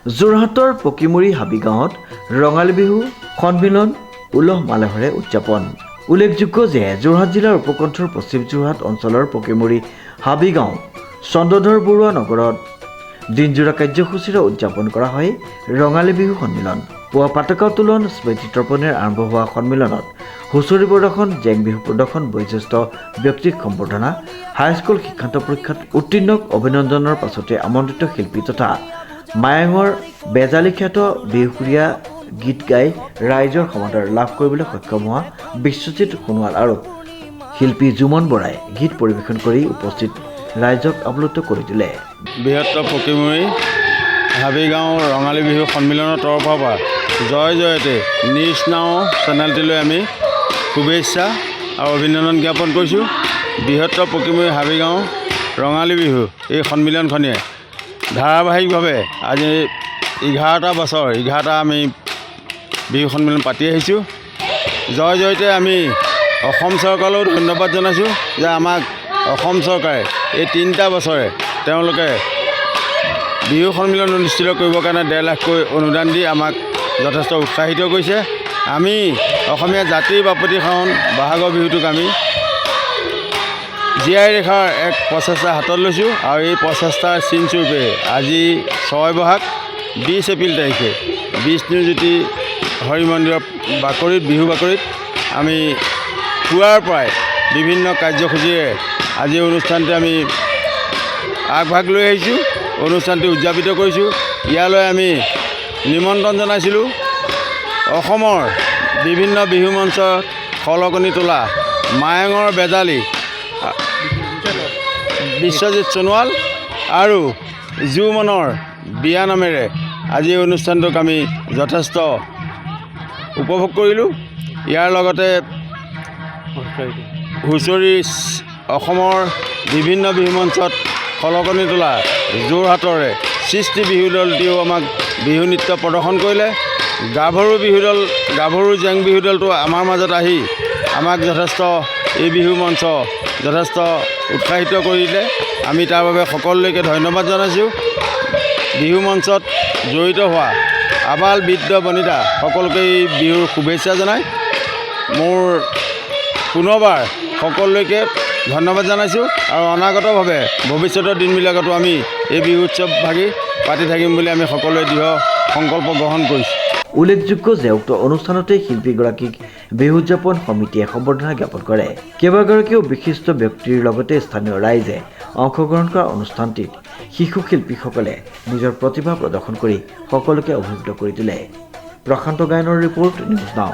যোৰহাটৰ পকিমুৰি হাবি গাঁৱত ৰঙালী বিহু সন্মিলন উলহ মালহেৰে উদযাপন। উল্লেখযোগ্য যে যোৰহাট জিলাৰ উপকণ্ঠৰ পশ্চিম যোৰহাট অঞ্চলৰ পকিমুৰি হাবি গাঁও চন্দ্ৰধৰ বৰুৱা নগৰত দিনজোৰা কাৰ্যসূচীৰে উদযাপন কৰা হয় ৰঙালী বিহু সন্মিলন। পুৱা পতাকা উত্তোলন স্মৃতি তৰ্পণেৰে আৰম্ভ হোৱা সন্মিলনত হুঁচৰি প্ৰদৰ্শন, জেং বিহু প্ৰদৰ্শন, বয়োজ্যেষ্ঠ ব্যক্তিক সম্বৰ্ধনা, হাইস্কুল শিক্ষান্ত পৰীক্ষাত উত্তীৰ্ণক অভিনন্দনৰ পাছতে আমন্ত্ৰিত শিল্পী তথা মায়াঙৰ বেজালী খ্যাত বিহুসুৰীয়া গীত গাই ৰাইজৰ সমাদৰ লাভ কৰিবলৈ সক্ষম হোৱা বিশ্বজিৎ সোণোৱাল আৰু শিল্পী জুমন বৰাই গীত পৰিৱেশন কৰি উপস্থিত ৰাইজক আপ্লুত কৰি তোলে। বৃহত্তৰ পকিমুৰি হাবিগাঁও ৰঙালী বিহু সন্মিলনৰ তৰফৰ পৰা জয় জয়তে নিউজ নাও চেনেলটিলৈ আমি শুভেচ্ছা আৰু অভিনন্দন জ্ঞাপন কৰিছোঁ। বৃহত্তৰ পকিমুৰি হাবিগাঁও ৰঙালী বিহু এই সন্মিলনখনিয়ে ধাৰাবাহিকভাৱে আজি 11টা আমি বিহু সন্মিলন পাতি আহিছোঁ। জয় জয়তে আমি অসম চৰকাৰলৈও ধন্যবাদ জনাইছোঁ যে আমাক অসম চৰকাৰে এই 3টা বছৰে তেওঁলোকে বিহু সন্মিলন অনুষ্ঠিত কৰিবৰ কাৰণে 1.5 লাখকৈ অনুদান দি আমাক যথেষ্ট উৎসাহিত কৰিছে। আমি অসমীয়া জাতিৰ বাপতিসাহোন বহাগৰ বিহুটোক আমি জীয়াই ৰখাৰ এক প্ৰচেষ্টা হাতত লৈছোঁ আৰু এই প্ৰচেষ্টাৰ চিনস্বৰূপে আজি 6 বহাগ 20 এপ্ৰিল তাৰিখে বিষ্ণুজ্যোতি হৰি মন্দিৰৰ বাকৰিত বিহু বাকৰিত আমি পুৱাৰ পৰাই বিভিন্ন কাৰ্যসূচীৰে আজি অনুষ্ঠানটি আমি আগভাগ লৈ আহিছোঁ, অনুষ্ঠানটি উদযাপিত কৰিছোঁ। ইয়ালৈ আমি নিমন্ত্ৰণ জনাইছিলোঁ অসমৰ বিভিন্ন বিহু মঞ্চত খলকনি তোলা মায়াঙৰ বেজালী বিশ্বজিৎ সোণোৱাল আৰু জুমনৰ বিয়া নামেৰে আজি এই অনুষ্ঠানটোক আমি যথেষ্ট উপভোগ কৰিলোঁ। ইয়াৰ লগতে হুঁচৰি অসমৰ বিভিন্ন বিহু মঞ্চত খলকনি তোলা যোৰহাটৰে সৃষ্টি বিহু দলটিও আমাক বিহু নৃত্য প্ৰদৰ্শন কৰিলে। গাভৰু জেং বিহু দলটো আমাৰ মাজত আহি আমাক যথেষ্ট এই বিহু মঞ্চ যথেষ্ট উৎসাহিত কৰিলে। আমি তাৰ বাবে সকলোলৈকে ধন্যবাদ জনাইছোঁ। বিহু মঞ্চত জড়িত হোৱা আবাল বৃদ্ধ বনিতা সকলোকে এই বিহুৰ শুভেচ্ছা জনাই মোৰ পুনৰবাৰ সকলোলৈকে ধন্যবাদ জনাইছোঁ আৰু অনাগতভাৱে ভৱিষ্যতৰ দিনবিলাকতো আমি এই বিহু উৎসৱ ভাগি পাতি থাকিম বুলি আমি সকলোৱে দৃঢ় সংকল্প গ্ৰহণ কৰিছোঁ। উল্লেখযোগ্য যে উক্ত অনুষ্ঠানতে শিল্পীগৰাকীক বিহু উদযাপন সমিতিয়ে সম্বৰ্ধনা জ্ঞাপন কৰে। কেইবাগৰাকীও বিশিষ্ট ব্যক্তিৰ লগতে স্থানীয় ৰাইজে অংশগ্ৰহণ কৰা অনুষ্ঠানটিত শিশু শিল্পীসকলে নিজৰ প্ৰতিভা প্ৰদৰ্শন কৰি সকলোকে অভিভূত কৰি তোলে। প্ৰশান্ত গায়নৰ ৰিপৰ্ট, নিউজ নাও।